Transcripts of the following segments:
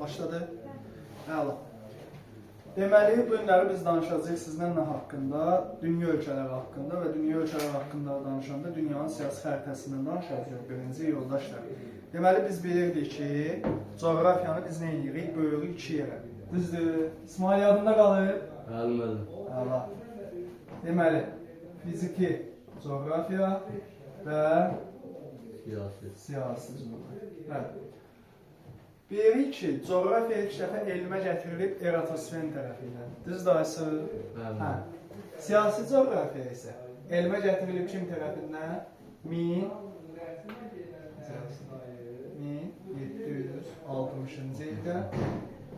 Başladı. Əla. Deməli, bu günləri biz danışacağıq sizlə nə haqqında? Dünya ölkələri haqqında və dünya ölkələri haqqında danışanda dünyanın siyasi xəritəsindən danışacağıq birinci yoldaşlar. Deməli, biz bilirdik ki, coğrafiyanı biz nə edirik? Bölürük iki yerə. Düzdür. İsmail yadında qalır? Qalmadı. Əla. Deməli, fiziki coğrafiya və siyasi coğrafiya. Bilirik ki, coğrafiya ilk dəfə elmə gətirilib Eratosfen tərəfindən. Düz dayısı? Hə. Siyasi coğrafiya isə elmə gətirilib kim tərəfindən? 1760-cı ildə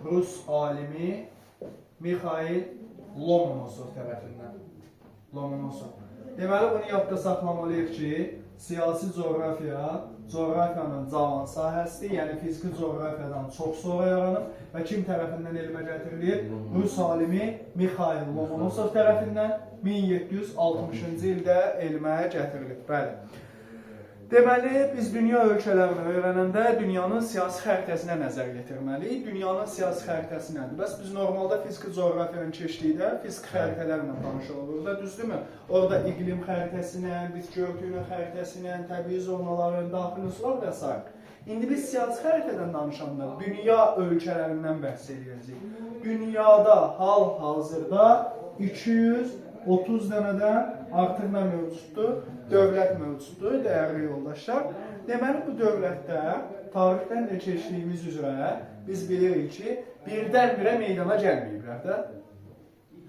Rus alimi Mikhail Lomonosov tərəfindən. Lomonosov. Deməli, bunu yadda saxlamalıyıq ki, siyasi coğrafiya, coğrafiyanın cavan sahəsidir, yəni fiziki coğrafiyadan çox sonra yaranıb və kim tərəfindən elmə gətirilib? Rus alimi Mikhail Lomonosov tərəfindən 1760-cı ildə elmə gətirilib. Bəli. Deməli, biz dünya ölkələrini öyrənəndə dünyanın siyasi xəritəsinə nəzər yetirməliyik. Dünyanın siyasi xəritəsi nədir? Bəs biz normalda fiziki coğrafiyanı keçdikdə fiziki xəritələrlə tanış oluruq da, düzdürmü? Orada iqlim xəritəsilə, bitki örtüyünün xəritəsilə, təbii zonaların, daxili sular və s. İndi biz siyasi xəritədən danışanda dünya ölkələrindən bəhs edəcəyik. Dünyada hal-hazırda 230 dənədən artıq nə mövcuddur? Dövlət mövcuddur, dəyərli yoldaşlar. Deməli, bu dövlətdə tarixdən də keçdiyimiz üzrə biz bilirik ki, birdən-birə meydana gəlməyiblər də.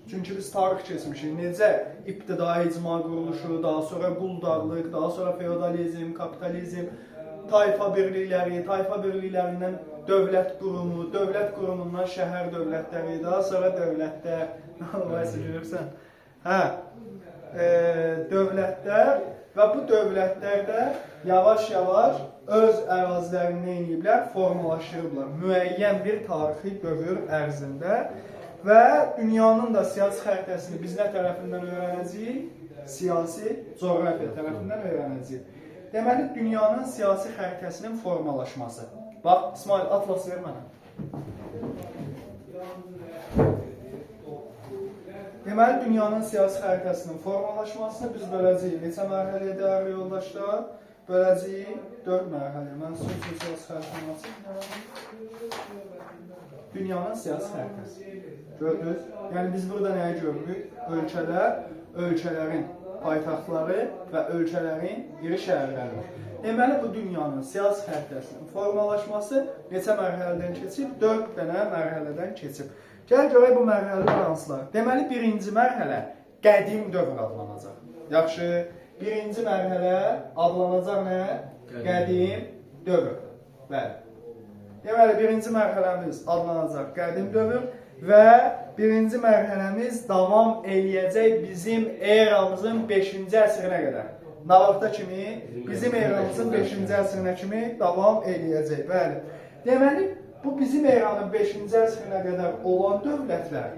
Çünki biz tarix keçmişik. Necə ibtidai icma quruluşu, daha sonra quldarlıq, daha sonra feodalizm, kapitalizm, tayfa birliklərindən dövlət qurumu, dövlət qurumundan şəhər dövlətləri, daha sonra dövlətlər, görürsən? Hə, dövlətlər və bu dövlətlərdə yavaş-yavaş öz ərazilərini eləyiblər, formalaşdırıblar müəyyən bir tarixi dövr ərzində və dünyanın da siyasi xəritəsini biz nə tərəfindən öyrənəcəyik? Siyasi coğrafiya tərəfindən öyrənəcəyik. Deməli, dünyanın siyasi xəritəsinin formalaşması. Bax, İsmail, atlas ver mənə. Deməli, dünyanın siyasi xəritəsinin formalaşmasını biz böləcəyik. Neçə mərhələyə dəyərli yoldaşlar? Böləcəyik 4 mərhələyə. Mən siyasi xəritəsini açayım. Dünyanın siyasi xəritəsi. Gördünüz? Yəni, biz burada nəyə görürük? Ölkələr, ölkələrin paytaxtları və ölkələrin iri şəhərləri. Deməli, bu dünyanın siyasi xəritəsinin formalaşması neçə mərhələdən keçib? 4 dənə mərhələdən keçib. Gəl görək bu mərhələlər hansılar. Deməli, birinci mərhələ qədim dövr adlanacaq. Yaxşı, birinci mərhələ adlanacaq nə? Qədim dövr. Bəli. Deməli, birinci mərhələmiz adlanacaq qədim dövr və birinci mərhələmiz davam eləyəcək bizim eramızın 5-ci əsrinə qədər. Nə vaxta kimi? Bizim eramızın 5-ci əsrinə kimi davam eləyəcək. Bəli. Deməli, bu bizim eranın 5-ci əsrinə qədər olan dövlətlər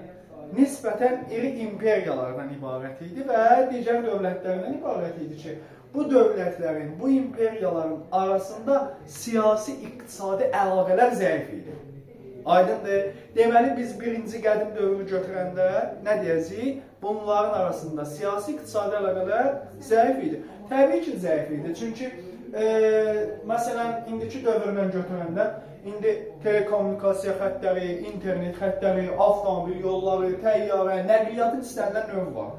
nisbətən iri imperiyalardan ibarət idi və digər dövlətlərdən ibarət idi ki, bu dövlətlərin, bu imperiyaların arasında siyasi-iqtisadi əlaqələr zəif idi. Aydındır. Deməli, biz birinci qədim dövrü götürəndə nə deyəcəyik? Bunların arasında siyasi-iqtisadi əlaqələr zəif idi. Təbii ki, zəif idi. Çünki, məsələn, indiki dövrlə götürəndə İndi telekommunikasiya xəttləri, internet xəttləri, avtomobil yolları, təyyarə, nəqliyyatın istənilən növü var.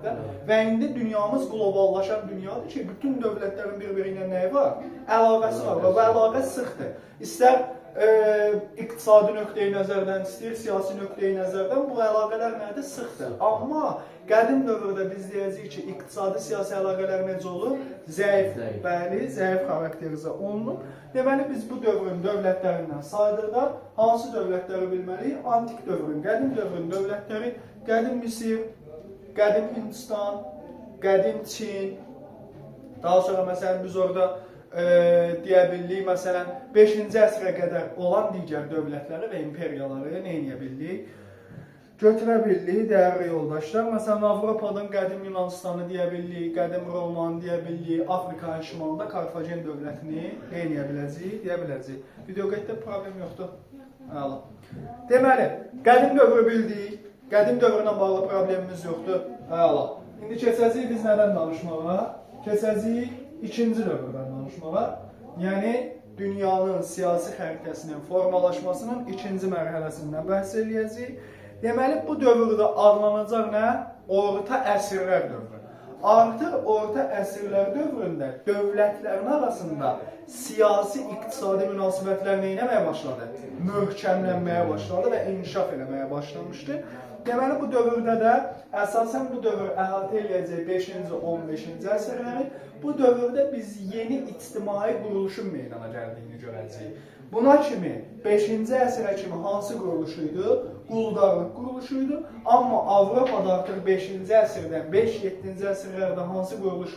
Və indi dünyamız qloballaşan dünyadır ki, bütün dövlətlərin bir-biri ilə nəyi var? Əlaqəsi var və bu əlaqə sıxdır. İstər iqtisadi nöqteyi nəzərdən, istəyir siyasi nöqteyi nəzərdən bu əlaqələr nədir? Sıxdır. Amma qədim dövrdə biz deyəcəyik ki, iqtisadi siyasi əlaqələr necə olur? Zəif, bəli, zəif xarakterizə olunur. Deməli, biz bu dövrün dövlətlərindən saydıqda hansı dövlətləri bilməliyik? Antik dövrün, qədim dövrün dövlətləri, qədim Misir, qədim Hindistan, qədim Çin, daha sonra məsələn biz orada deyə bildik, məsələn 5-ci əsrə qədər olan digər dövlətləri və imperiyaları nə edə bildik? Götürə bildik, dəyərli yoldaşlar. Məsələn, Avropadan qədim Yunanistanı deyə bildik, qədim Romanı deyə bildik, Afrikanın şimalında Karfagen dövlətini nə edə biləcəyik? Deyə biləcəyik. Video qeyddə problem yoxdur. Əla. Deməli, qədim dövrü bildik. Qədim dövrlə bağlı problemimiz yoxdur. Əla. İndi keçəcəyik biz nədən danışmağa? Keçəcəyik ikinci dövrdən danışmağa. Yəni, dünyanın siyasi xəritəsinin formalaşmasının ikinci mərhələsindən bəhs edəcəyik. Deməli, bu dövrdə adlanacaq nə? Orta əsrlər dövrü. Artıq orta əsrlər dövründə dövlətlərin arasında siyasi, iqtisadi münasibətlər neynəməyə başladı? Möhkəmlənməyə başladı və inkişaf eləməyə başlamışdı. Deməli, bu dövrdə də əsasən bu dövr əhatə eləyəcək 5-ci, 15-ci əsrləri. Bu dövrdə biz yeni ictimai quruluşun meydana gəldiyini görəcəyik. Buna kimi 5-ci əsrə kimi hansı quruluş idi? Quldarlıq quruluşu idi. Amma Avropada artıq 5-ci əsrdən 5-7-ci əsrlərdə hansı quruluş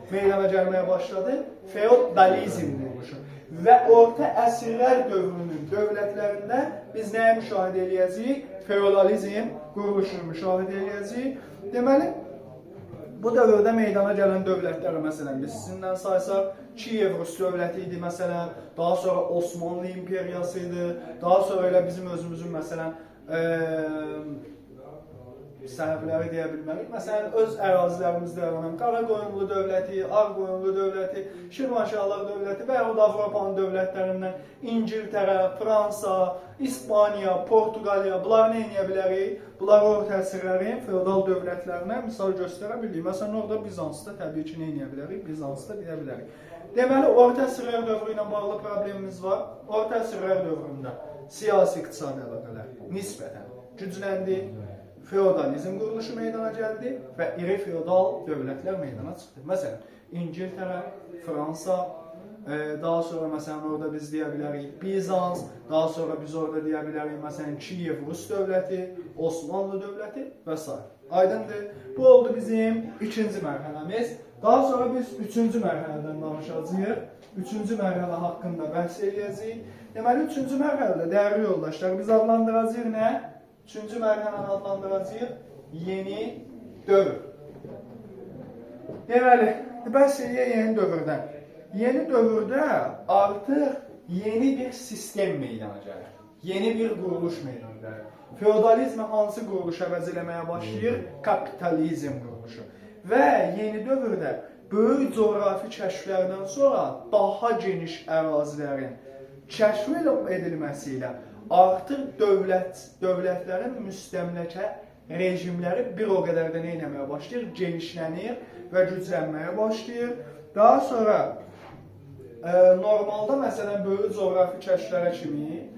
meydana gəlməyə başladı? Feodalizm quruluşu. Və orta əsrlər dövrünün dövlətlərində biz nəyə müşahidə eləyəcəyik? Feodalizm quruluşunu müşahidə eləyəcəyik. Deməli, bu dövrdə meydana gələn dövlətlər, məsələn, biz sizindən saysaq, Kiyev Rus dövləti idi, məsələn, daha sonra Osmanlı imperiyası idi, daha sonra elə bizim özümüzün, məsələn, səhvləri deyə bilmərik. Məsələn, öz ərazilərimizdə yaranan Qaraqoyunlu dövləti, Ağqoyunlu dövləti, Şirvanşahlar dövləti və yaxud Avropanın dövlətlərindən İngiltərə, Fransa, İspaniya, Portuqaliya, bunları nə edə bilərik? Bunlar orta əsrlərin feodal dövlətlərinə misal göstərə bilirik. Məsələn, orada Bizansda təbii ki, nə edə bilərik? Bizansda deyə bilərik. Deməli, orta əsrlər dövrü ilə bağlı problemimiz var. Orta əsrlər dövründə siyasi-iqtisadi əlaqələr nisbətən gücləndi. Feodalizm quruluşu meydana gəldi və iri feodal dövlətlər meydana çıxdı. Məsələn, İngiltərə, Fransa, daha sonra məsələn orada biz deyə bilərik Bizans, daha sonra biz orada deyə bilərik məsələn Kiyev Rus dövləti, Osmanlı dövləti və s. Aydındır. Bu oldu bizim ikinci mərhələmiz. Daha sonra biz üçüncü mərhələdən danışacağıq. Üçüncü mərhələ haqqında bəhs edəcəyik. Deməli, üçüncü mərhələdə dəyərli yoldaşlar biz adlandıracağıq nə? Üçüncü mərhələni adlandıracağıq yeni dövr. Deməli, bəhs edək yeni dövrdən. Yeni dövrdə artıq yeni bir sistem meydana gəlir. Yeni bir quruluş meydana gəlir. Feodalizmi hansı quruluş əvəz eləməyə başlayır? Kapitalizm quruluşu. Və yeni dövrdə böyük coğrafi kəşflərdən sonra daha geniş ərazilərin kəşf edilməsi ilə artıq dövlətlərin müstəmləkə rejimləri bir o qədər də nə etməyə başlayır? Genişlənir və güclənməyə başlayır. Daha sonra normalda məsələn böyük coğrafi kəşflərə kimi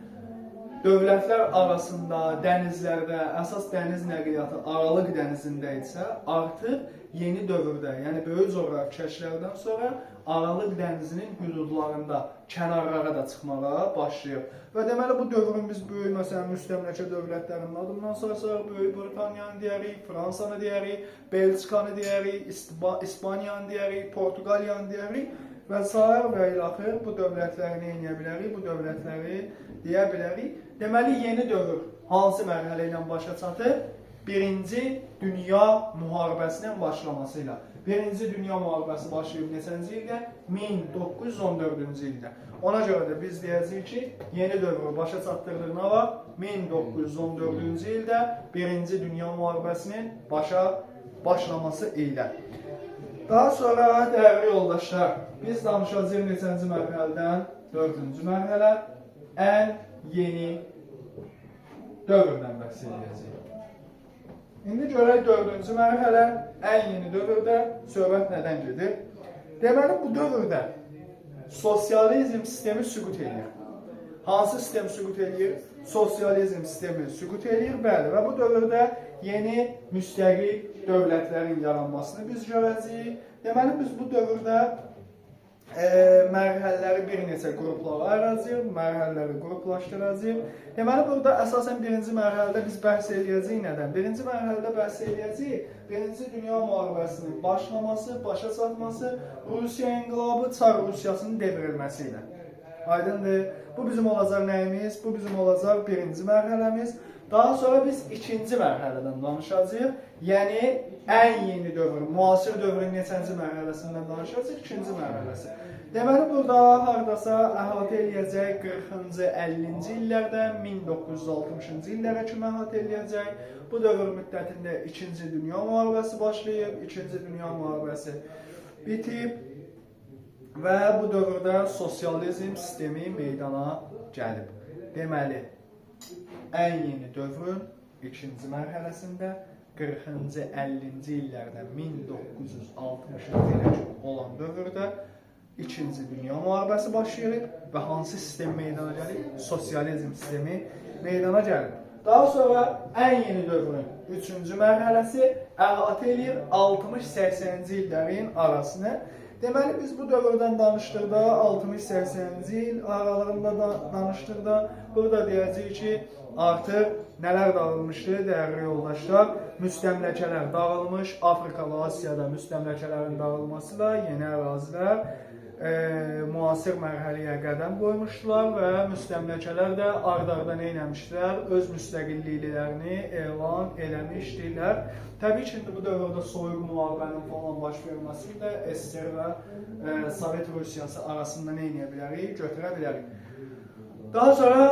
dövlətlər arasında, dənizlərdə, əsas dəniz nəqliyyatı Aralıq dənizində isə artıq yeni dövrdə, yəni böyük coğrafi kəşflərdən sonra Aralıq dənizinin hüdudlarında, kənarlara da çıxmağa başlayır. Və deməli bu dövrün biz böyük məsələn müstəmləkə dövlətlərinin adından saysaq, Böyük Britaniyanı deyərik, Fransanı deyərik, Belçikanı deyərik, İspaniyanı deyərik, Portuqaliyanı deyərik və sair və ilaxır bu dövlətləri nə edə bilərik, bu dövlətləri deyə bilərik. Deməli, yeni dövr hansı mərhələ ilə başa çatır? Birinci Dünya Müharibəsinin başlaması ilə. Birinci Dünya Müharibəsi başlayıb neçənci ildə? 1914-cü ildə. Ona görə də biz deyəcəyik ki, yeni dövrü başa çatdırdığına var. 1914-cü ildə Birinci Dünya Müharibəsinin başlaması ilə. Daha sonra dəyərli yoldaşlar, biz danışacağıq neçənci mərhələdən? 4-cü mərhələ, ən yeni dövrdən bəhs edəcəyik. İndi görək 4-cü mərhələ, ən yeni dövrdə söhbət nədən gedir? Deməli, bu dövrdə sosializm sistemi süqut edir. Hansı sistem süqut edir? Sosializm sistemi süqut edir, bəli. Və bu dövrdə yeni müstəqil dövlətlərin yaranmasını biz görəcəyik. Deməli, biz bu dövrdə mərhələləri bir neçə qruplara ayıracağıq, mərhələləri qruplaşdıracağıq. Deməli, burada əsasən birinci mərhələdə biz bəhs edəcəyik nədən? Birinci mərhələdə bəhs edəcəyik Birinci Dünya Müharibəsinin başlaması, başa çatması, Rusiya inqilabı, Çar Rusiyasının devrilməsi ilə. Aydındır. Bu bizim olacaq nəyimiz? Bu bizim olacaq birinci mərhələmiz. Daha sonra biz ikinci mərhələdən danışacağıq. Yəni ən yeni dövr, müasir dövrün neçənci mərhələsindən danışacağıq? İkinci mərhələsi. Deməli, burada hardasa əhatə eləyəcək 40-cı, 50-ci illərdən 1960-cı illərə kimi əhatə eləyəcək. Bu dövr müddətində 2-ci Dünya müharibəsi başlayıb, 2-ci Dünya müharibəsi bitib və bu dövrdə sosializm sistemi meydana gəlib. Deməli, ən yeni dövrün 2-ci mərhələsində 40-cı, 50-ci illərdən 1960-cı ilə olan dövrdə 2-ci Dünya müharibəsi başlayır və hansı sistem meydana gəlir? Sosializm sistemi meydana gəlir. Daha sonra ən yeni dövrün 3-cü mərhələsi əhatə edir 60-80-ci illərin arasını. Deməli, biz bu dövrdən danışdıqda, 60-80-ci il aralığında danışdıqda, burada deyəcəyik ki, artıq nələr dağılmışdı, dəyərli yoldaşlar? Müstəmləkələr dağılmış, Afrika və Asiyada müstəmləkələrin dağılması da yeni ərazilər müasir mərhələyə qədəm qoymuşdular və müstəmləkələr də ard-arda nə etmişdilər? Öz müstəqilliklərini elan eləmişdilər. Təbii ki, bu dövrdə soyuq müharibənin falan baş verməsi də SSR və Sovet Rusiyası arasında nə edə bilərik? Götürə bilərik. Daha sonra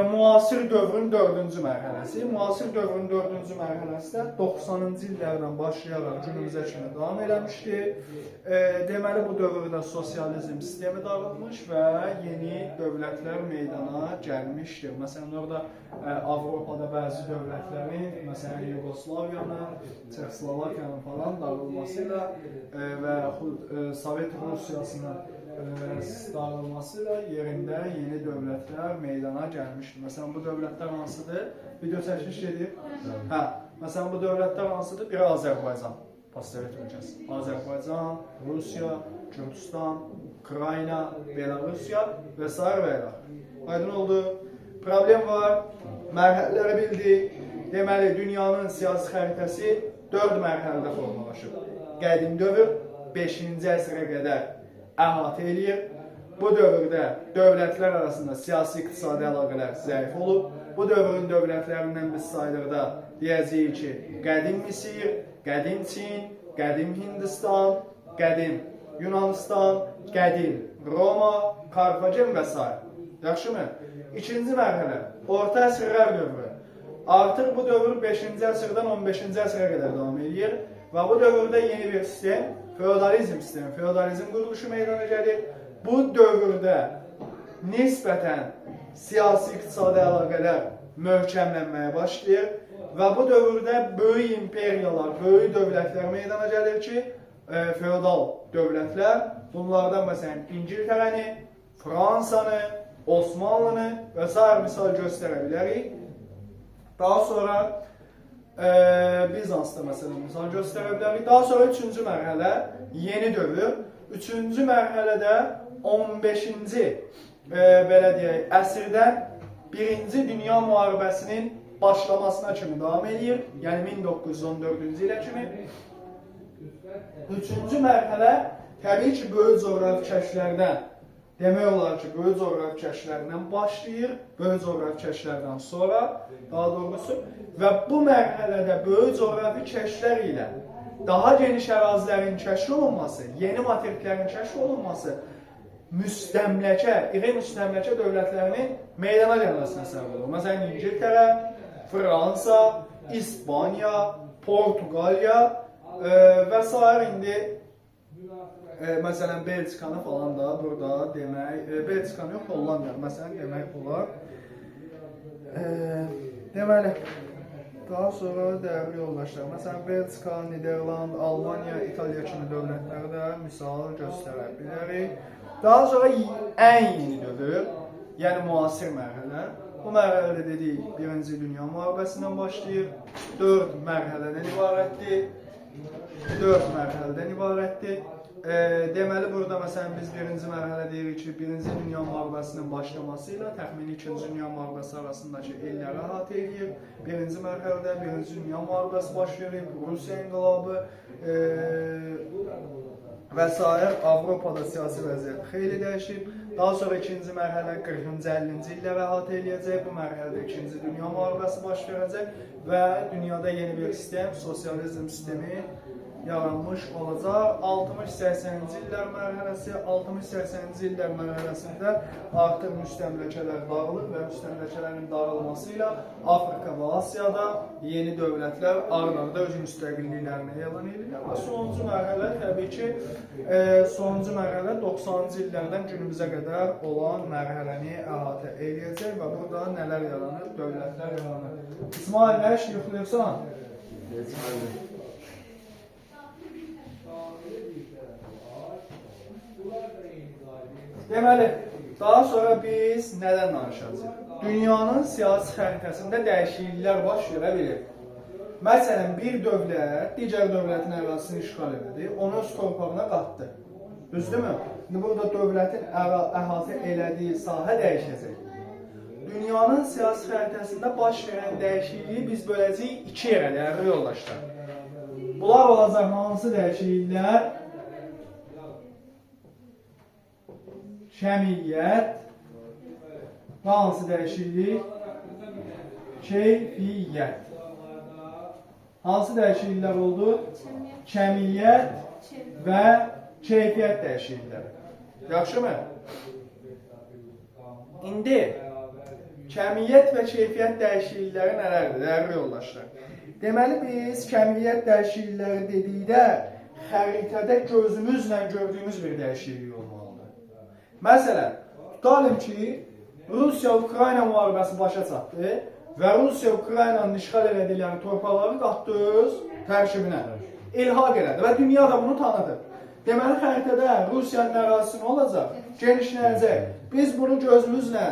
müasir dövrün 4-cü mərhələsi. Müasir dövrün 4-cü mərhələsi də 90-cı illərdən başlayaraq günümüzə kimi davam eləmişdi. Deməli, bu dövrdə sosializm sistemi dağılmış və yeni dövlətlər meydana gəlmişdir. Məsələn, orada Avropada bəzi dövlətlərin, məsələn, Yugoslaviyanın, Çexoslovakiyanın falan dağılması ilə və yaxud Sovet Rusiyasının dağılması ilə yerində yeni dövlətlər meydana gəlmişdir. Məsələn, bu dövlətlər hansıdır? Video çəkiliş edir. Məsələn, bu dövlətlər hansıdır? Biri Azərbaycan, postsovet ölkəsi. Azərbaycan, Rusiya, Gürcüstan, Ukrayna, Belarusiya və s. və ilə. Aydın oldu. Problem var. Mərhələləri bildik. Deməli, dünyanın siyasi xəritəsi 4 mərhələdə formalaşıb. Qədim dövr 5-ci əsrə qədər əhatə eləyir. Bu dövrdə dövlətlər arasında siyasi-iqtisadi əlaqələr zəif olub. Bu dövrün dövlətlərindən biz saydıqda deyəcəyik ki, qədim Misir, qədim Çin, qədim Hindistan, qədim Yunanistan, qədim Roma, Karfagen və s. Yaxşımı? İkinci mərhələ, orta əsrlər dövrü. Artıq bu dövr 5-ci əsrdən 15-ci əsrə qədər davam edir və bu dövrdə yeni bir sistem, feodalizm sistemi, feodalizm quruluşu meydana gəlir. Bu dövrdə nisbətən siyasi-iqtisadi əlaqələr möhkəmlənməyə başlayır və bu dövrdə böyük imperiyalar, böyük dövlətlər meydana gəlir ki, feodal dövlətlər, bunlardan məsələn İngiltərəni, Fransanı, Osmanlını və s. misal göstərə bilərik. Daha sonra Bizansda məsələn misal göstərə bilərik. Daha sonra 3-cü mərhələ yeni dövr. 3-cü mərhələdə 15-ci belə deyək, əsrdən 1-ci Dünya müharibəsinin başlamasına kimi davam edir. Yəni 1914-cü ilə kimi. 3-cü mərhələ təbii ki, böyük coğrafi kəşflərdən, demək olar ki, böyük coğrafi kəşflərdən başlayır, böyük coğrafi kəşflərdən sonra, daha doğrusu, və bu mərhələdə böyük coğrafi kəşflər ilə daha geniş ərazilərin kəşf olunması, yeni materiklərin kəşf olunması, müstəmləkə, iri müstəmləkə dövlətlərinin meydana gəlməsinə səbəb olur. Məsələn, İngiltərə, Fransa, İspaniya, Portuqaliya və s. indi məsələn, Belçikanı falan da burada demək, Belçikanı yox, Hollandiya, məsələn, demək olar. Deməli, daha sonra dəyərli yoldaşlar, məsələn, Belçika, Niderland, Almaniya, İtaliya kimi dövlətləri də misal göstərə bilərik. Daha sonra ən yeni dövr, yəni müasir mərhələ. Bu mərhələdə dedik, 1-ci Dünya müharibəsindən başlayır, 4 mərhələdən ibarətdir. 4 mərhələdən ibarətdir. Deməli, burada məsələn biz 1-ci mərhələ deyirik ki, 1-ci Dünya müharibəsinin başlaması ilə təxmini 2-ci Dünya müharibəsi arasındakı illəri əhatə edir. 1-ci mərhələdə 1-ci Dünya müharibəsi başlayır, Rusiya inqilabı və s. Avropada siyasi vəziyyət xeyli dəyişib. Daha sonra ikinci mərhələ 40-50-ci illəri əhatə edəcək. Bu mərhələdə İkinci Dünya müharibəsi baş verəcək və dünyada yeni bir sistem, sosializm sistemi yaranmış olacaq. 60-80-ci illər mərhələsi, 60-80-ci illər mərhələsində artıq müstəmləkələr dağılır və müstəmləkələrin dağılması ilə Afrika və Asiyada yeni dövlətlər ard-arda öz müstəqilliklərini elan edirlər. Və sonuncu mərhələ təbii ki, sonuncu mərhələ 90-cı illərdən günümüzə qədər olan mərhələni əhatə edəcək və burada nələr yaranır? Dövlətlər yaranır. İsmail, nə iş yoxlayırsan? Deməli, daha sonra biz nədən danışacağıq? Dünyanın siyasi xəritəsində dəyişikliklər baş verə bilir. Məsələn, bir dövlət digər dövlətin ərazisini işğal edir, onu öz torpağına qatdı. Düzdürmü? İndi burada dövlətin əhatə elədiyi sahə dəyişəcək. Dünyanın siyasi xəritəsində baş verən dəyişikliyi biz böləcəyik iki yerə, dəyərli yoldaşlar. Bunlar olacaq hansı dəyişikliklər? Kəmiyyət və hansı dəyişiklik? Keyfiyyət. Hansı dəyişikliklər oldu? Kəmiyyət və keyfiyyət dəyişiklikləri. Yaxşımı? İndi kəmiyyət və keyfiyyət dəyişiklikləri nələrdir, dəyərli yoldaşlar? Deməli, biz kəmiyyət dəyişiklikləri dedikdə xəritədə gözümüzlə gördüyümüz bir dəyişiklik olmalıdır. Məsələn, tutalım ki, Rusiya-Ukrayna müharibəsi başa çatdı və Rusiya-Ukraynanın işğal elədikləri torpaqları qatdı öz tərkibinə, ilhaq elədi və dünya da bunu tanıdı. Deməli, xəritədə Rusiyanın ərazisi nə olacaq? Genişlənəcək. Biz bunu gözümüzlə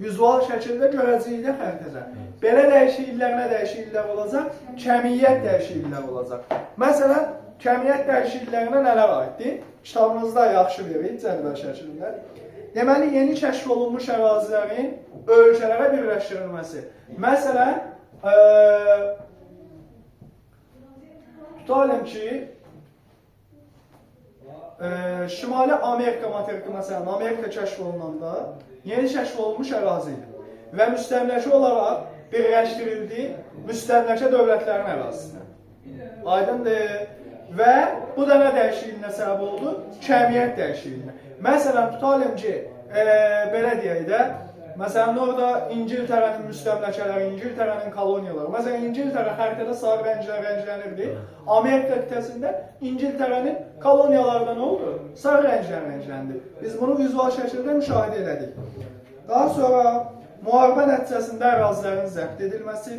vizual şəkildə görəcəyik də xəritədə. Belə dəyişikliklər nə dəyişikliklər olacaq? Kəmiyyət dəyişikliklər olacaq. Məsələn, kəmiyyət dəyişikliklərinə nələr aiddir? Kitabınızda yaxşı verir, cədvəl şəklində. Deməli, yeni kəşf olunmuş ərazilərin ölkələrə birləşdirilməsi. Məsələn, tutalım ki, Şimali Amerika materiki, məsələn, Amerika kəşf olunanda yeni kəşf olunmuş ərazi idi və müstəmləkə olaraq birləşdirildi müstəmləkə dövlətlərin ərazisinə. Aydındır. Və bu da nə dəyişikliyinə səbəb oldu? Kəmiyyət dəyişikliyinə. Məsələn, tutalım ki, belə deyək də, məsələn, orada İngiltərənin müstəmləkələri, İngiltərənin koloniyaları. Məsələn, İngiltərə xəritədə sarı rənglər rənglənirdi. Amerika qitəsində İngiltərənin koloniyalarında nə oldu? Sarı rənglər rəngləndi. Biz bunu vizual şəkildə müşahidə elədik. Daha sonra müharibə nəticəsində ərazilərin zəbt edilməsi,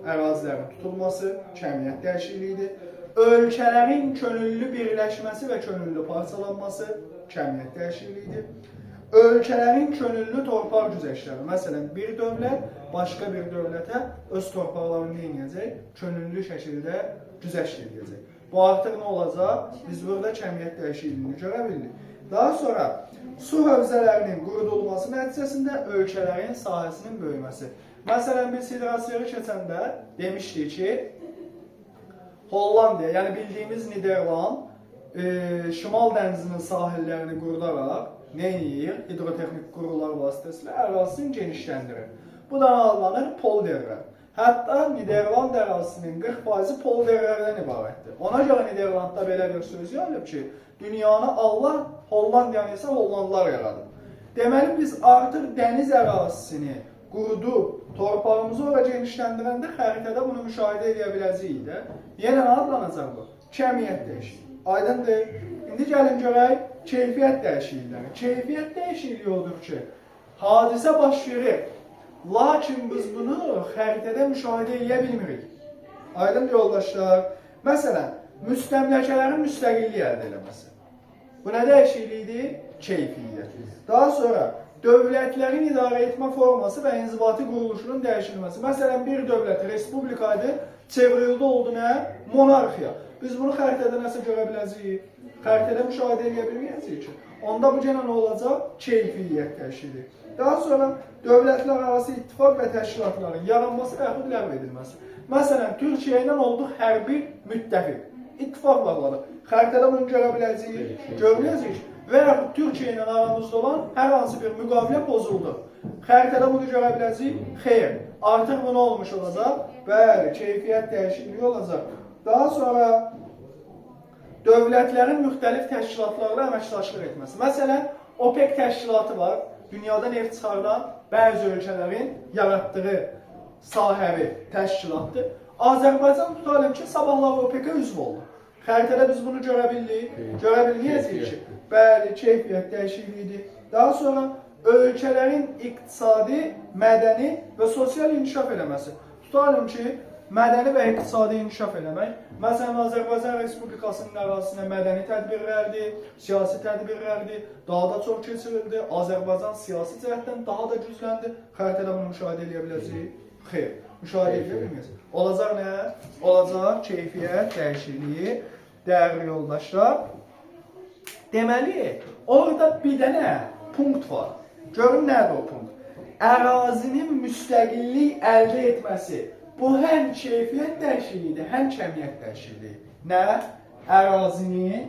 ərazilərin tutulması, kəmiyyət dəyişikliyidir. Ölkələrin könüllü birləşməsi və könüllü parçalanması kəmiyyət dəyişikliyidir. Ölkələrin könüllü torpaq güzəştləri, məsələn, bir dövlət başqa bir dövlətə öz torpaqlarını edəcək, könüllü şəkildə güzəşt edəcək. Bu artıq nə olacaq? Biz burada kəmiyyət dəyişikliyini görə bildik. Daha sonra su hövzələrinin qurudulması nəticəsində ölkələrin sahəsinin böyüməsi. Məsələn, biz hidrosferi keçəndə demişdik ki, Hollandiya, yəni bildiyimiz Niderland, Şimal dənizinin sahillərini qurudaraq nə edir? Hidrotexnik qurular vasitəsilə ərazisini genişləndirir. Bu da adlanır polderlər. Hətta Niderland ərazisinin 40%-i polderlərdən ibarətdir. Ona görə Niderlandda belə bir söz yazılıb ki, dünyanı Allah, Hollandiyanı isə Hollandlar yaradıb. Deməli, biz artıq dəniz ərazisini qurudub, torpağımızı ora genişləndirəndə xəritədə bunu müşahidə edə biləcəyik də. Yenə nə adlanacaq bu? Kəmiyyət dəyişikliyi. Aydındır. İndi gəlin görək keyfiyyət dəyişiklikləri. Keyfiyyət dəyişikliyi odur ki, hadisə baş verir. Lakin biz bunu xəritədə müşahidə edə bilmirik. Aydındır yoldaşlar. Məsələn, müstəmləkələrin müstəqilliyi əldə eləməsi. Bu nə dəyişikliyidir? Keyfiyyət. Daha sonra dövlətlərin idarə etmə forması və inzibati quruluşunun dəyişilməsi. Məsələn, bir dövlət respublikaydı, çevrildi oldu nə? Monarxiya. Biz bunu xəritədə nəsə görə biləcəyik? Xəritədə müşahidə edə bilməyəcəyik ki. Onda bu genə nə olacaq? Keyfiyyət təşkili. Daha sonra dövlətlər arası ittifaq və təşkilatların yaranması və yaxud ləğv edilməsi. Məsələn, Türkiyə ilə olduq hərbi müttəfiq. İttifaq bağladı. Xəritədə bunu görə biləcəyik, görməyəcəyik. və yaxud Türkiyə ilə aramızda olan hər hansı bir müqavilə pozuldu. Xəritədə bunu görə biləcəyik? Xeyr. Artıq bu nə olmuş olacaq? Bəli, keyfiyyət dəyişikliyi olacaq. Daha sonra dövlətlərin müxtəlif təşkilatlarla əməkdaşlıq etməsi. Məsələn, OPEC təşkilatı var. Dünyada neft çıxardan bəzi ölkələrin yaratdığı sahəvi təşkilatdır. Azərbaycan tutalım ki, sabahlar OPEC-ə üzv oldu. Xəritədə biz bunu görə bildik. Görə bilməyəcəyik ki, bəli, keyfiyyət dəyişikliyidir. Daha sonra ölkələrin iqtisadi, mədəni və sosial inkişaf eləməsi. Tutalım ki, mədəni və iqtisadi inkişaf eləmək. Məsələn, Azərbaycan Respublikasının ərazisinə mədəni tədbirlərdir, siyasi tədbirlərdir, daha da çox keçirildi. Azərbaycan siyasi cəhətdən daha da gücləndi. Xəritədə bunu müşahidə edə biləcəyik? Xeyr, müşahidə edə bilməyəcək. Olacaq nə? Olacaq keyfiyyət dəyişikliyi, dəyərli yoldaşlar. Deməli, orada bir dənə punkt var. Görün nədir o punkt? Ərazinin müstəqillik əldə etməsi. Bu həm keyfiyyət dəyişikliyidir, həm kəmiyyət dəyişikliyi. Nə? Ərazinin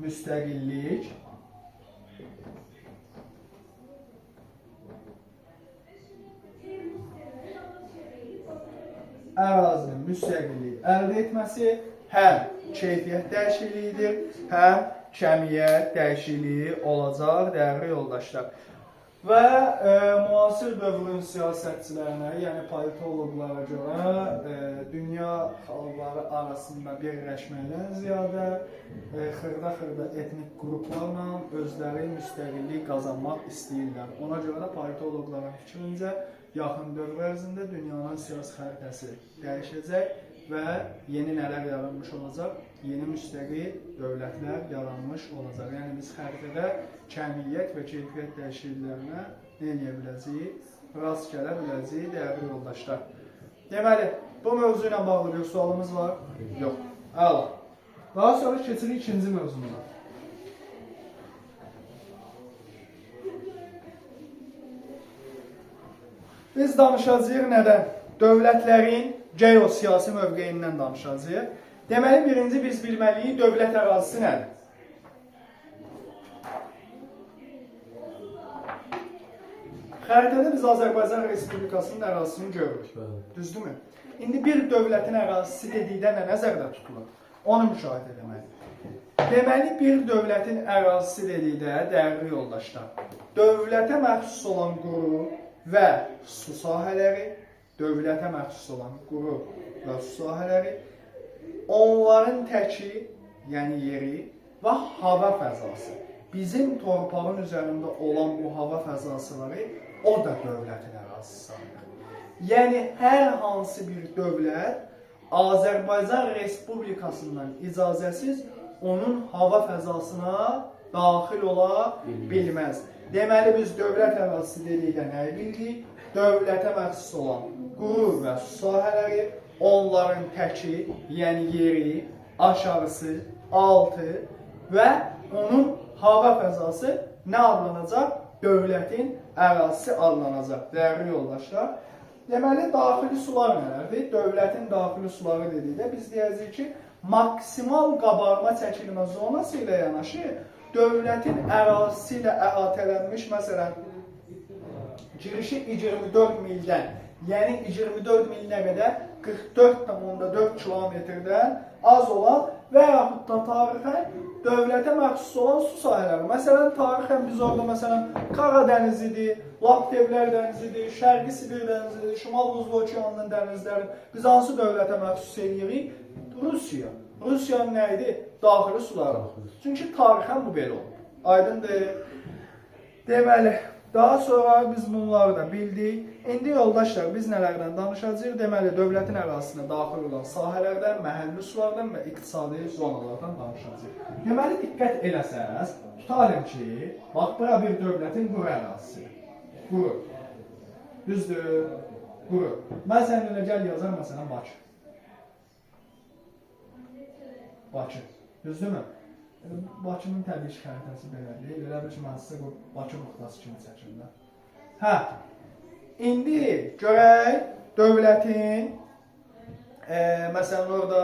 müstəqillik əldə etməsi həm keyfiyyət dəyişikliyidir, həm kəmiyyət dəyişikliyi olacaq, dəyərli yoldaşlar. Və müasir dövrün siyasətçilərinə, yəni politoloqlara görə dünya xalqları arasında birləşməkdən ziyadə xırda etnik qruplarla özləri müstəqillik qazanmaq istəyirlər. Ona görə də politoloqların fikrincə yaxın dövr ərzində dünyanın siyasi xəritəsi dəyişəcək və yeni nələr yaranmış olacaq? Yeni müstəqil dövlətlər yaranmış olacaq. Yəni biz xəritədə kəmiyyət və keyfiyyət dəyişikliklərinə nə edə biləcəyik? Rast gələ biləcəyik, dəyərli yoldaşlar. Deməli, bu mövzu ilə bağlı bir sualımız var? Yox. Əla. Daha sonra keçirik ikinci mövzumuza. Biz danışacağıq nədən? Dövlətlərin geosiyasi mövqeyindən danışacağıq. Deməli, birinci biz bilməliyik, dövlət ərazisi nədir? Xəritədə biz Azərbaycan Respublikasının ərazisini görürük. Düzdürmü? İndi bir dövlətin ərazisi dedikdə nə nəzərdə tutulur? Onu müşahidə etməliyik. Deməli, bir dövlətin ərazisi dedikdə, dəyərli yoldaşlar, dövlətə məxsus olan quru və su sahələri, dövlətə məxsus olan quru və su sahələri, onların təki, yəni yeri və hava fəzası. Bizim torpağın üzərində olan bu hava fəzasıları o da dövlətin ərazisi sayılır. Yəni, hər hansı bir dövlət Azərbaycan Respublikasından icazəsiz onun hava fəzasına daxil ola bilməz. Deməli, biz dövlət ərazisi dedikdə nəyi bildik? Dövlətə məxsus olan quru və su sahələri, onların təki, yəni yeri, aşağısı, altı və onun hava fəzası nə adlanacaq? Dövlətin ərazisi adlanacaq, dəyərli yoldaşlar. Deməli, daxili sular nələrdir? Dövlətin daxili suları dedikdə biz deyəcəyik ki, maksimal qabarma çəkilmə zonası ilə yanaşı, dövlətin ərazisi ilə əhatələnmiş, məsələn, girişi 24 mildən, yəni 24 milinə qədər 44,4 kilometrdən az olan və yaxud da tarixən dövlətə məxsus olan su sahələri. Məsələn, tarixən biz orada məsələn Qara dənizidir, Laptevlər dənizidir, Şərqi Sibir dənizidir, Şimal Buzlu okeanının dənizləri. Biz hansı dövlətə məxsus edirik? Rusiya. Rusiyanın nə idi? Daxili suları. Çünki tarixən bu belə olub. Aydındır. Deməli, daha sonra biz bunları da bildik. İndi yoldaşlar, biz nələrdən danışacağıq? Deməli, dövlətin ərazisinə daxil olan sahələrdən, məhəlli sulardan və iqtisadi zonalardan danışacağıq. Deməli, diqqət eləsəz, tutalım ki, bax, bura bir dövlətin quru ərazisidir. Quru. Düzdür? Quru. Məsələn, elə gəl yazar, məsələn, Bakı. Bakı. Düzdürmü? Bakının təbii xəritəsi belədir. Elə bir ki, mən sizə Bakı buxtası kimi çəkimdə. Hə, İndi görək dövlətin məsələn orada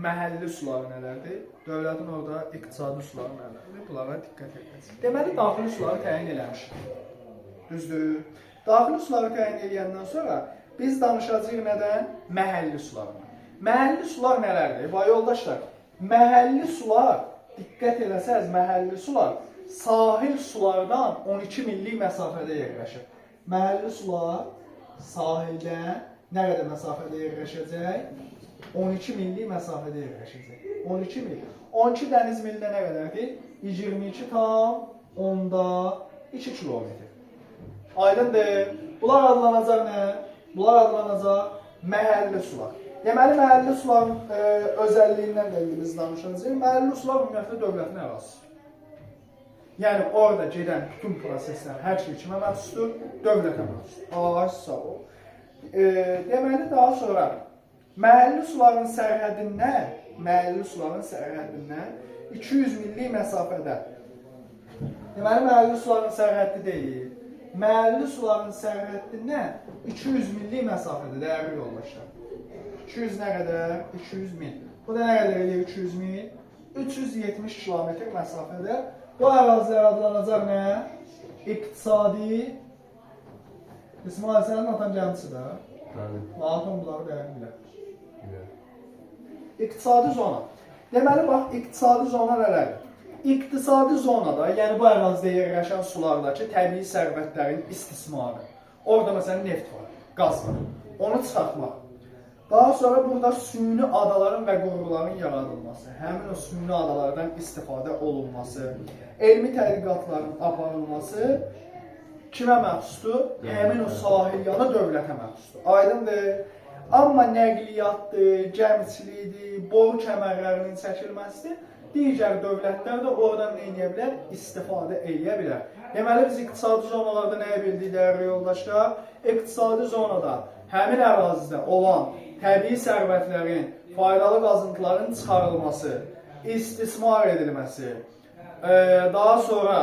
məhəlli suları nələrdir? Dövlətin orada iqtisadi suları nələrdir? Bunlara diqqət edəcək. Deməli daxili suları təyin eləmişik. Düzdür? Daxili suları təyin edəndən sonra biz danışacağıq nədən? Məhəlli sularından. Məhəlli sular nələrdir? Vay yoldaşlar, məhəlli sular, diqqət eləsəz, məhəlli sular sahil sulardan 12 millik məsafədə yerləşir. Məhəlli sular sahildən nə qədər məsafədə yerləşəcək? 12 millik məsafədə yerləşəcək. 12 mil. 12 dəniz mildə nə qədərdir? 22,2 kilometr. Aydındır. Bunlar adlanacaq nə? Bunlar adlanacaq məhəlli sular. Deməli, məhəlli suların özəlliyindən də biz danışacağıq. Məhəlli sular ümumiyyətlə dövlətin ərazisidir. Yəni, orada gedən bütün proseslər, hər şey kimə məxsusdur? Dövlətə məxsusdur. Sağ ol. Deməli, daha sonra məhəlli suların sərhəddindən 200 millik məsafədə. Deməli, məhəlli suların sərhəddi deyil. Məhəlli suların sərhəddindən 200 millik məsafədə, dəyərli yoldaşlar. 200 nə qədər? 200 mil. Bu da nə qədər edir 200 mil? 370 kilometr məsafədə. Bu ərazilər adlanacaq nə? İqtisadi. İsmail, sənin atan gəmisi də. Atan bunları dəyəri bilər. İqtisadi zona. Deməli, bax, iqtisadi zona nələrdir? İqtisadi zonada, yəni bu ərazidə yerləşən sulardakı təbii sərvətlərin istismarı. Orada məsələn neft var, qaz var. Onu çıxartmaq. Daha sonra burada süni adaların və quruların yaradılması, həmin o süni adalardan istifadə olunması, elmi tədqiqatların aparılması kimə məxsusdur? Həmin o sahilyanı dövlətə məxsusdur. Aydındır. Amma nəqliyyatdır, gəmiçilikdir, boru kəmərlərinin çəkilməsidir. Digər dövlətlər də oradan nə edə bilər? İstifadə edə bilər. Deməli, biz iqtisadi zonalarda nəyə bildik, dəyərli yoldaşlar? İqtisadi zonada həmin ərazidə olan təbii sərvətlərin, faydalı qazıntıların çıxarılması, istismar edilməsi, daha sonra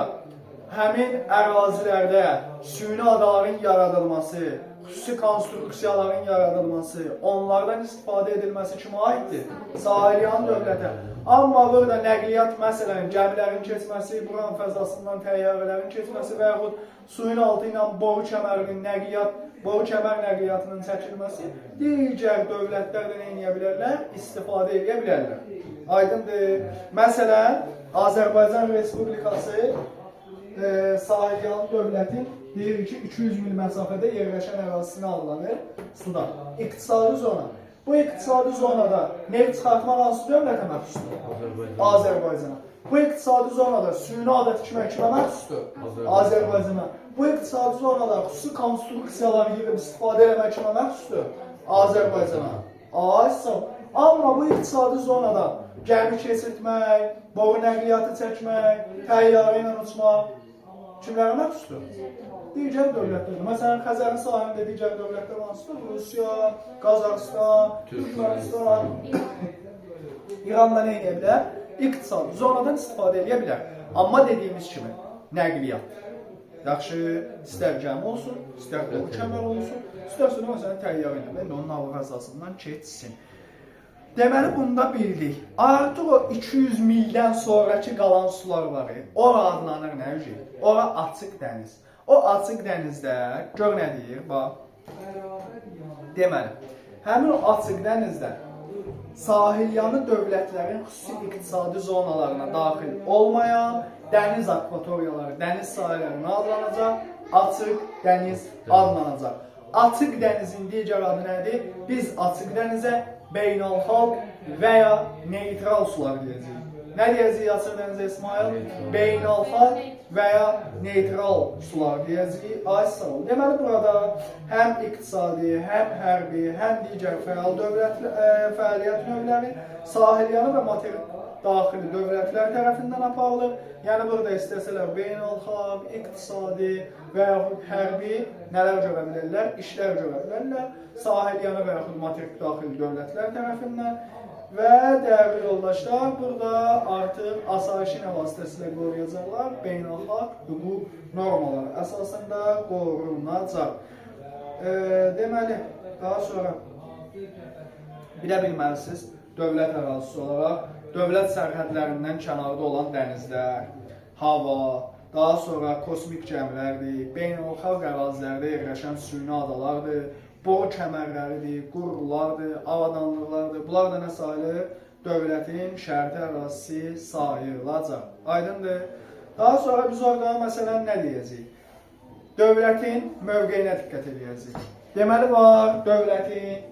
həmin ərazilərdə süni adaların yaradılması, xüsusi konstruksiyaların yaradılması, onlardan istifadə edilməsi kimə aiddir? Sahilyan dövlətə. Amma burada nəqliyyat, məsələn, gəmilərin keçməsi, buranın fəzasından təyyarələrin keçməsi və yaxud suyun altı ilə boru kəmərinin nəqliyyat, boru kəmər nəqliyyatının çəkilməsi digər dövlətlər də nə edə bilərlər? İstifadə edə bilərlər. Aydındır. Məsələn, Azərbaycan Respublikası sahilyan dövlətin deyir ki, 200 mil məsafədə yerləşən ərazisinə adlanır suda. İqtisadi zona. Bu iqtisadi zonada neft çıxartmaq hansı dövlətə məxsusdur? Azərbaycana. Bu iqtisadi zonada süni ada tikmək kimə məxsusdur? Azərbaycana. Bu iqtisadi zonada xüsusi konstruksiyalar yığıb istifadə etmək kimə məxsusdur? Azərbaycana. Amma bu iqtisadi zonada gəmi keçirtmək, boru nəqliyyatı çəkmək, təyyarə ilə uçmaq kimlərə məxsusdur? Digər dövlətlərdir. Məsələn, Xəzərin sahilində digər dövlətlər hansıdır? Rusiya, Qazaxıstan, Türkmənistan, İranla nə edə bilər? İqtisadi zonadan istifadə edə bilər. Amma dediyimiz kimi, nəqliyyat. Yaxşı, istər gəmi olsun, istər boru kəmər olsun, istərsə məsələn təyyarə ilə, onun hava fəzasından keçsin. Deməli, bunda bildik. Artıq o 200 mildən sonraki qalan sular var. Ora adlanır nə üçün? Ora açıq dəniz. O açıq dənizdə, gör nə deyir, bax. Deməli, həmin o açıq dənizdə sahilyanı dövlətlərin xüsusi iqtisadi zonalarına daxil olmayan dəniz akvatoriyaları, dəniz sahillərinə adlanacaq, açıq dəniz adlanacaq. Açıq dənizin digər adı nədir? Biz açıq dənizə beynəlxalq və ya neytral sular deyəcəyik. Nə deyəcəyik açıq dənizə İsmail? Beynəlxalq və ya neytral sular deyəcəyik. Deməli, burada həm iqtisadi, həm hərbi, həm digər fəaliyyət növləri sahilyanı və materik daxili dövlətlər tərəfindən aparılır. Yəni, burada istəsələr beynəlxalq, iqtisadi və yaxud hərbi nələr görə bilərlər? İşlər görə bilərlər. Sahilyanı və yaxud materik daxili dövlətlər tərəfindən. Və dəyərli yoldaşlar, burada artıq asayişin vasitəsilə qoruyacaqlar, beynəlxalq hüquq normaları əsasında qorunacaq. Deməli, daha sonra bilə bilməlisiniz, dövlət ərazisi olaraq dövlət sərhədlərindən kənarda olan dənizlər, hava, daha sonra kosmik gəmilərdir, beynəlxalq ərazilərdə yerləşən süni adalardır, boru kəmərləridir, qurulardır, avadanlıqlardır. Bunlar da nə sayılır? Dövlətin şərti ərazisi sayılacaq. Aydındır. Daha sonra biz orada məsələn nə deyəcəyik? Dövlətin mövqeyinə diqqət edəcəyik. Deməli var, dövlətin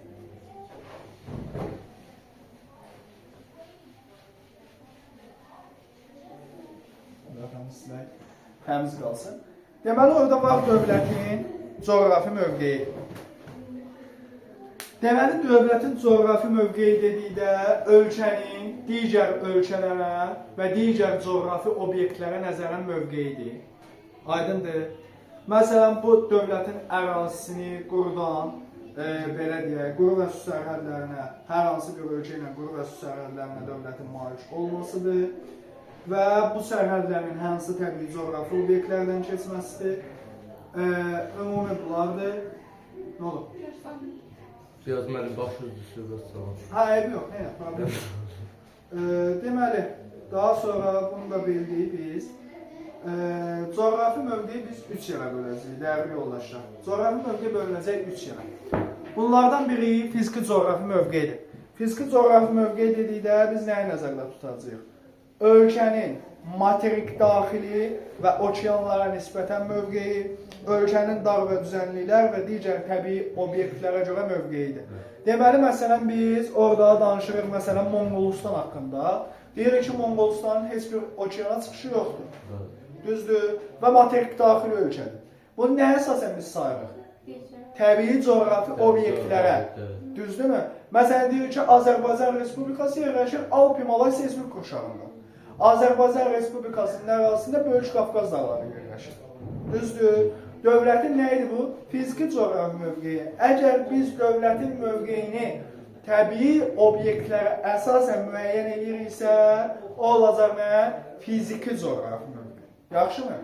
təmiz qalsın. Deməli orada var dövlətin coğrafi mövqeyi. Deməli, dövlətin coğrafi mövqeyi dedikdə ölkənin digər ölkələrə və digər coğrafi obyektlərə nəzərən mövqeyidir. Aydındır. Məsələn, bu dövlətin ərazisini qurudan, belə deyək, quru və su sərhədlərinə, hər hansı bir ölkə ilə quru və su sərhədlərinə dövlətin malik olmasıdır və bu sərhədlərin hansı təbii coğrafi obyektlərdən keçməsidir. Ümumi bunlardır. Nə olur? Yazməli başlıdır, söhbət salam. Eybi yox, problem yox. Deməli, daha sonra bunu da bildik biz. Coğrafi mövqeyi biz 3 yerə böləcəyik, dəyərli yoldaşlar. Coğrafi mövqeyi bölünəcək 3 yerə. Bunlardan biri fiziki coğrafi mövqeyidir. Fiziki coğrafi mövqeyi dedikdə biz nəyi nəzərdə tutacağıq? Ölkənin materik daxili və okeanlara nisbətən mövqeyi, ölkənin dar və düzənliklər və digər təbii obyektlərə görə mövqeyidir. Deməli, məsələn, biz orada danışırıq, məsələn, Monqolistan haqqında. Deyirik ki, Monqolistanın heç bir okeana çıxışı yoxdur. Düzdür və materik daxili ölkədir. Bunu nəyə əsasən biz sayırıq? Təbii coğrafi obyektlərə. Düzdürmü? Məsələn, deyirik ki, Azərbaycan Respublikası yerləşir Alp-Himalay seysmik qurşağında. Azərbaycan Respublikasının ərazisində Böyük Qafqaz dağları yerləşir. Düzdür. Dövlətin nə idi bu? Fiziki coğrafi mövqeyi. Əgər biz dövlətin mövqeyini təbii obyektlərə əsasən müəyyən ediriksə, o olacaq nə? Fiziki coğrafi mövqeyi. Yaxşımı?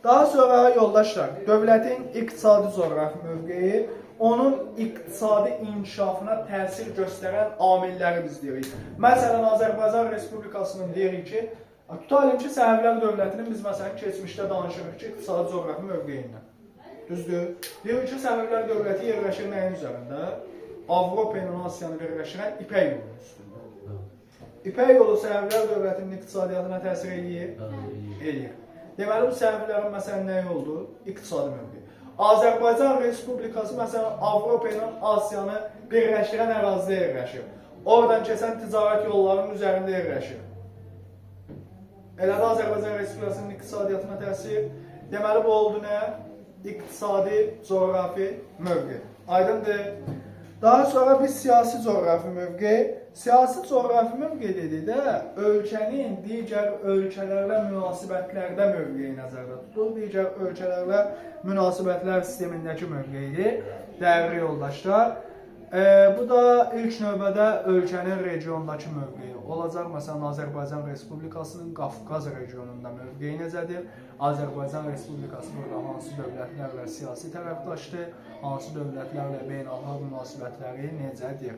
Daha sonra yoldaşlar, dövlətin iqtisadi coğrafi mövqeyi, onun iqtisadi inkişafına təsir göstərən amilləri biz deyirik. Məsələn, Azərbaycan Respublikasının deyirik ki, tutalım ki, Səfəvilər dövlətinin biz məsələn keçmişdə danışırıq ki, iqtisadi coğrafi mövqeyindən. Düzdür? Deyirik ki, Səfəvilər dövləti yerləşir nəyin üzərində? Avropa ilə Asiyanı birləşdirən İpək yolunun üstündə. İpək yolu Səfəvilər dövlətinin iqtisadiyyatına təsir edir? Edir. Deməli, bu Səfəvələrin məsələn nəyi oldu? İqtisadi mövqeyi. Azərbaycan Respublikası məsələn Avropa ilə Asiyanı birləşdirən ərazidə yerləşir. Oradan keçən ticarət yollarının üzərində yerləşir. Elədə Azərbaycan Respublikasının iqtisadiyyatına təsir. Deməli, bu oldu nə? İqtisadi coğrafi mövqeyi. Aydındır. Daha sonra biz siyasi coğrafi mövqeyi. Siyasi coğrafi mövqeyi dedikdə ölkənin digər ölkələrlə münasibətlərdə mövqeyi nəzərdə tutulur. Digər ölkələrlə münasibətlər sistemindəki mövqeyidir. Dəyərli yoldaşlar. Bu da ilk növbədə ölkənin regiondakı mövqeyi olacaq. Məsələn, Azərbaycan Respublikasının Qafqaz regionunda mövqeyi necədir? Azərbaycan Respublikası burada hansı dövlətlərlə siyasi tərəfdaşdır, hansı dövlətlərlə beynəlxalq münasibətləri necədir?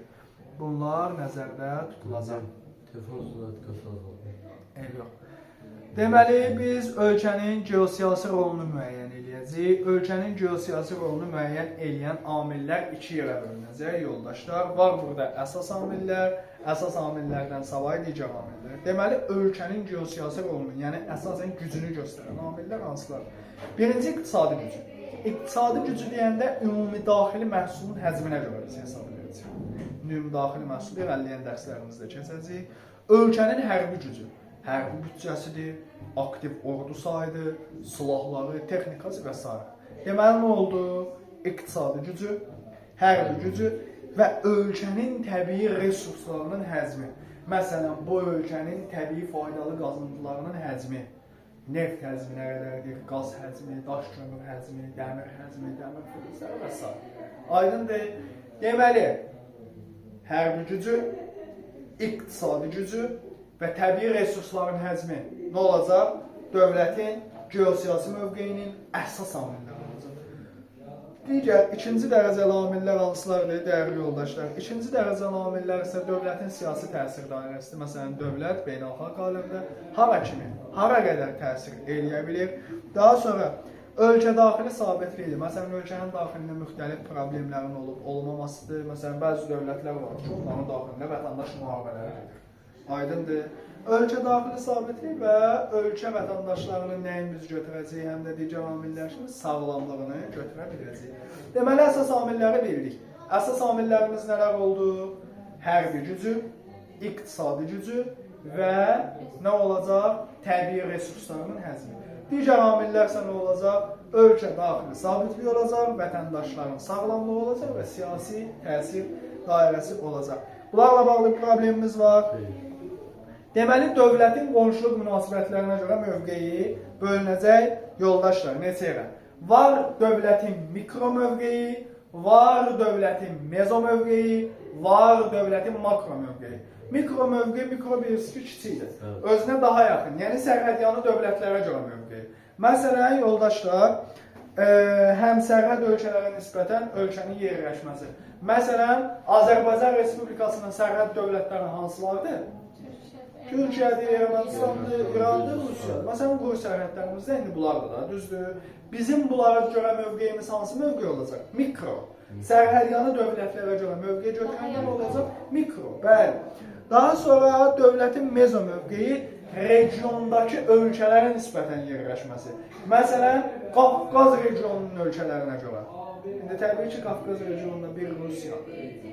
Bunlar nəzərdə tutulacaq. Telefon zəlat qatılacaq. Yox. Deməli, biz ölkənin geosiyasi rolunu müəyyən edəcəyik. Ölkənin geosiyasi rolunu müəyyən edən amillər 2 yerə bölünəcək, yoldaşlar. Var burada əsas amillər, əsas amillərdən savayı digər amillər. Deməli, ölkənin geosiyasi rolunu, yəni əsasən gücünü göstərən amillər hansılar? Birinci, iqtisadi gücü. İqtisadi gücü deyəndə ümumi daxili məhsulun həcminə görə biz hesab edəcəyik. Ümumi daxili məhsulu irəliləyən dərslərimizdə keçəcəyik. Ölkənin hərbi gücü. Hərbi büdcəsidir, aktiv ordu sayıdır, silahları, texnikası və s. Deməli, nə oldu? İqtisadi gücü, hərbi gücü və ölkənin təbii resurslarının həcmi. Məsələn, bu ölkənin təbii faydalı qazıntılarının həcmi, neft həcmi nə qədərdir, qaz həcmi, daş kömür həcmi, dəmir həcmi, dəmir filizləri və s. Aydındır. Deməli, hərbi gücü, iqtisadi gücü və təbii resursların həcmi nə olacaq? Dövlətin geosiyasi mövqeyinin əsas amilləri olacaq. Digər ikinci dərəcəli amillər hansılardır, dəyərli yoldaşlar? İkinci dərəcəli amillər isə dövlətin siyasi təsir dairəsidir. Məsələn, dövlət beynəlxalq aləmdə hara kimi, hara qədər təsir eləyə bilir. Daha sonra ölkə daxili sabitlikdir. Məsələn, ölkənin daxilində müxtəlif problemlərin olub-olmamasıdır. Məsələn, bəzi dövlətlər var ki, onların daxilində vətəndaş müharibələri gedir. Aydındır. Ölkə daxili sabitlik və ölkə vətəndaşlarının nəyin biz götürəcəyik, həm də digər amillər kimi sağlamlığını götürə biləcəyik. Deməli, əsas amilləri bildik. Əsas amillərimiz nələr oldu? Hərbi gücü, iqtisadi gücü və nə olacaq? Təbii resurslarının həzmi. Digər amillər isə nə olacaq? Ölkə daxili sabitlik olacaq, vətəndaşların sağlamlığı olacaq və siyasi təsir dairəsi olacaq. Bunlarla bağlı problemimiz var. Deməli, dövlətin qonşuluq münasibətlərinə görə mövqeyi bölünəcək yoldaşlar. Neçə yerə? Var dövlətin mikro mövqeyi, var dövlətin mezo mövqeyi, var dövlətin makro mövqeyi. Mikro mövqeyi, mikro birisi kiçikdir. Özünə daha yaxın, yəni sərhədyanı dövlətlərə görə mövqeyi. Məsələn, yoldaşlar, həm sərhəd ölkələrə nisbətən ölkənin yerləşməsi. Məsələn, Azərbaycan Respublikasının sərhəd dövlətləri hansılardır? Türkiyədir, Ermənistandır, İrandır, Rusiyadır. Məsələn, bu sərhədlərimizdə indi bunlardır da, düzdür. Bizim bunlara görə mövqeyimiz hansı mövqey olacaq? Mikro. Sərhədyanı dövlətlərə görə mövqey götürənlər olacaq? Mikro, bəli. Daha sonra dövlətin mezo mövqeyi regiondakı ölkələrə nisbətən yerləşməsi. Məsələn, Qafqaz regionunun ölkələrinə görə. İndi təbii ki, Qafqaz regionunda bir Rusiyadır.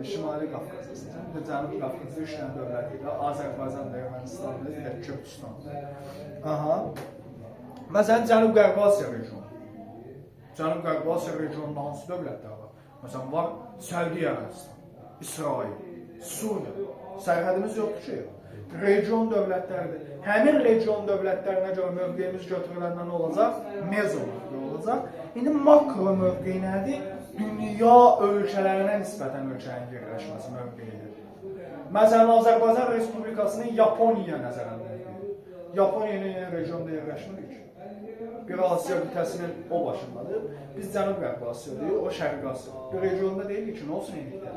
Şimali Qafqazdır. Cənubi Qafqazda 3 dənə dövlət idi. Azərbaycandır, Ermənistandır, bir də Gürcüstandır. Aha. Məsələn, Cənub-Qərbi Asiya regionu. Cənub-Qərbi Asiya regionunda hansı dövlətlər var? Məsələn, var Səudiyyə Ərəbistan, İsrail, Suriya. Sərhədimiz yoxdur ki. Region dövlətləridir. Həmin region dövlətlərinə görə mövqeyimiz götürüləndən olacaq? Mezo mövqeyi olacaq. İndi makro mövqeyi nədir? Dünya ölkələrinə nisbətən ölkənin yerləşməsi mövqeyidir. Məsələn, Azərbaycan Respublikasının Yaponiya nəzərində. Yaponiya ilə regionda yerləşmirik. Bir Asiya qitəsinin o başındadır. Biz Cənub-Qərbi Asiyadayıq, o Şərqi Asiya. Bir regionda deyilik ki, nə olsun eynikdə?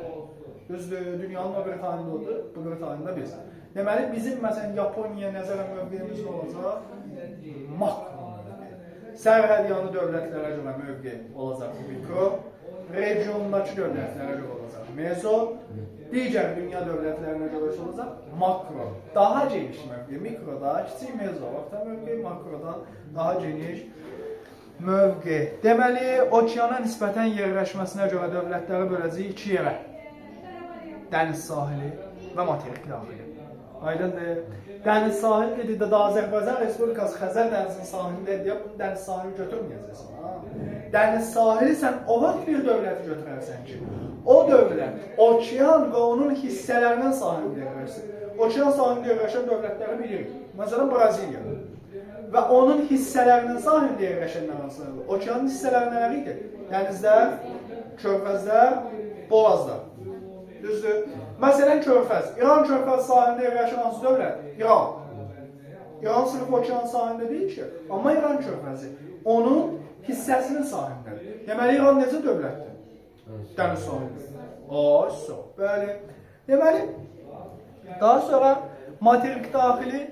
Düzdür, dünyanın o bir tayında odur, bu bir tayında biz. Deməli, bizim məsələn Yaponiya nəzərən mövqeyimiz olacaq? Makro mövqeyi. Sərhədyanı dövlətlərə görə mövqeyi olacaq mikro. Regiondakı dövlətlərə görə olacaq mezo, digər dünya dövlətlərinə görə olacaq makro. Daha geniş mövqeyi, mikroda kiçik mezo, vaxtda mövqeyi makrodan daha geniş mövqeyi. Deməli, okeana nisbətən yerləşməsinə görə dövlətləri böləcəyik iki yerə. Dəniz sahili və materik daxili. Aydındır. Dəniz sahil dedikdə də Azərbaycan Respublikası Xəzər dənizinin sahilində deyə bunu dəniz sahili götürməyəcəksən. Dəniz sahili sən o vaxt bir dövləti götürərsən ki, o dövlət, okean və onun hissələrindən sahilində yerləşsin. Okean sahilində yerləşən dövlətləri bilirik. Məsələn, Braziliya. Və onun hissələrinin sahilində yerləşənlər hansılardır? Okeanın hissələri nələr idi? Dənizlər, körfəzlər, boğazlar. Düzdür. Məsələn, körfəz. İran körfəz sahilində yerləşən hansı dövlət? İran. İran sırf okean sahilində deyil ki, amma İran körfəzi onun hissəsinin sahilindədir. Deməli, İran necə dövlətdir? Dəniz sahilində. Bəli. Deməli, daha sonra materik daxili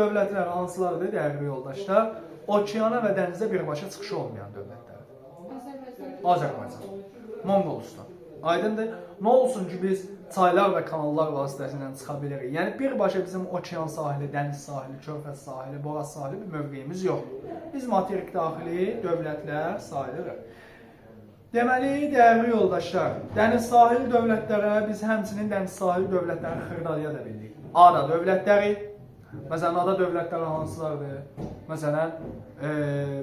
dövlətlər hansılardır, dəyərli yoldaşlar? Okeana və dənizə birbaşa çıxışı olmayan dövlətlərdir. Azərbaycan. Monqolistan. Aydındır. Nə olsun ki, biz çaylar və kanallar vasitəsilə çıxa bilirik. Yəni, birbaşa bizim okean sahili, dəniz sahili, körfəz sahili, boğaz sahili bir mövqeyimiz yoxdur. Biz materik daxili dövlətlər sayılırıq. Deməli, dəyərli yoldaşlar, dəniz sahili dövlətlərə biz həmçinin dəniz sahili dövlətləri xırdalaya da bildik. Ada dövlətləri, məsələn, ada dövlətləri hansılardır? Məsələn,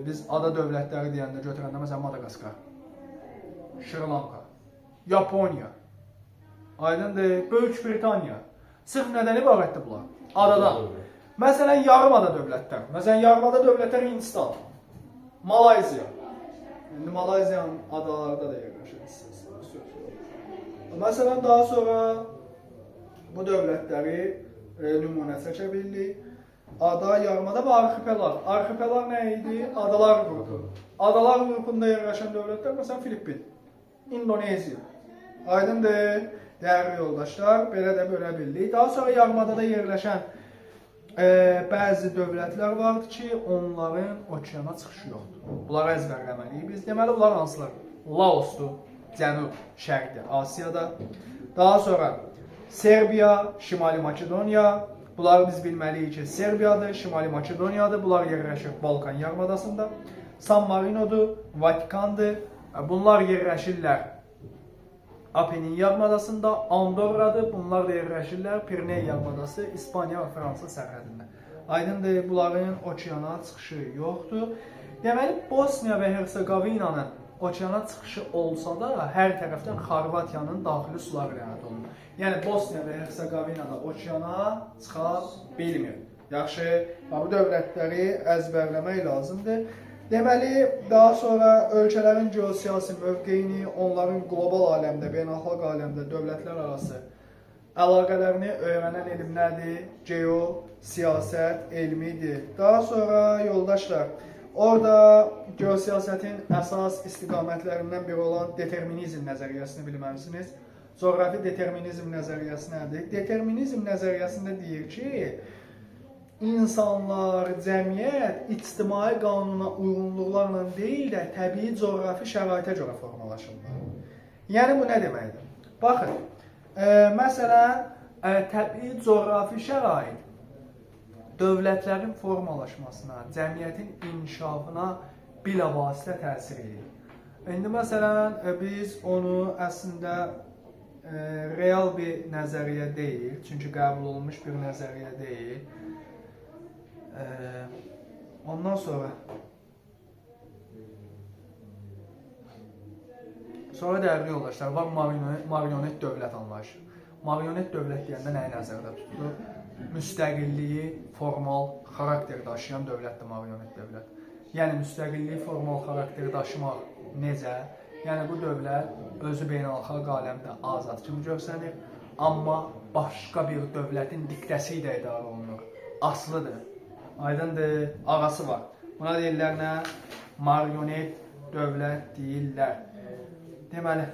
biz ada dövlətləri deyəndə götürəndə, məsələn, Madagaskar, Şri Lanka, Yaponiya, aydındır, Böyük Britaniya. Sırf nədən ibarətdir bunlar? Adadan. Məsələn, yarımada dövlətlər. Məsələn, yarımada dövlətlər Hindistan, Malayziya. İndi Malayziyanın adalarda da yerləşir. Məsələn, daha sonra bu dövlətləri nümunə çəkə bildik. Ada, yarımada və arxipelag. Arxipelag nə idi? Adalar qrupu. Adalar qrupunda yerləşən dövlətlər, məsələn, Filippin, İndoneziya. Aydındır, dəyərli yoldaşlar, belə də bölə bildik. Daha sonra yarımadada yerləşən bəzi dövlətlər vardır ki, onların okeana çıxışı yoxdur. Bunları əzbərləməliyik biz. Deməli, bunlar hansılar? Laosdur, Cənub, Şərqdə, Asiyada. Daha sonra Serbiya, Şimali Makedoniya. Bunları biz bilməliyik ki, Serbiyadır, Şimali Makedoniyadır. Bunlar yerləşir Balkan yarımadasında. San Marinodur, Vatikandır. Bunlar yerləşirlər Apenin yarımadasında. Andorradır. Bunlar da yerləşirlər Piriney yarımadası, İspaniya və Fransa sərhədində. Aydındır, bunların okeana çıxışı yoxdur. Deməli, Bosniya və Hersegovinanın okeana çıxışı olsa da, hər tərəfdən Xorvatiyanın daxili suları rəayət olunur. Yəni, Bosniya və Hersegovina da okeana çıxa bilmir. Yaxşı, bu dövlətləri əzbərləmək lazımdır. Deməli, daha sonra ölkələrin geosiyasi mövqeyini, onların qlobal aləmdə, beynəlxalq aləmdə dövlətlər arası əlaqələrini öyrənən elm nədir? Geosiyasət elmidir. Daha sonra yoldaşlar, orada geosiyasətin əsas istiqamətlərindən biri olan determinizm nəzəriyyəsini bilməlisiniz. Coğrafi determinizm nəzəriyyəsi nədir? Determinizm nəzəriyyəsində deyir ki, İnsanlar, cəmiyyət ictimai qanuna uyğunluqlarla deyil də təbii coğrafi şəraitə görə formalaşırlar. Yəni bu nə deməkdir? Baxın, məsələn, təbii coğrafi şərait dövlətlərin formalaşmasına, cəmiyyətin inkişafına bilavasitə təsir edir. İndi məsələn, biz onu əslində real bir nəzəriyyə deyil, çünki qəbul olunmuş bir nəzəriyyə deyil. Ondan sonra dəyərli yoldaşlar, var marionet dövlət anlayışı. Marionet dövlət deyəndə nəyi nəzərdə tutulur? Müstəqilliyi formal xarakter daşıyan dövlətdir marionet dövlət. Yəni, müstəqilliyi formal xarakter daşımaq necə? Yəni, bu dövlət özü beynəlxalq aləmdə azad kimi görsənir, amma başqa bir dövlətin diktəsi ilə idarə olunur. Aslıdır. Aydındır, ağası var. Buna deyirlər nə? Marionet dövlət deyirlər. Deməli,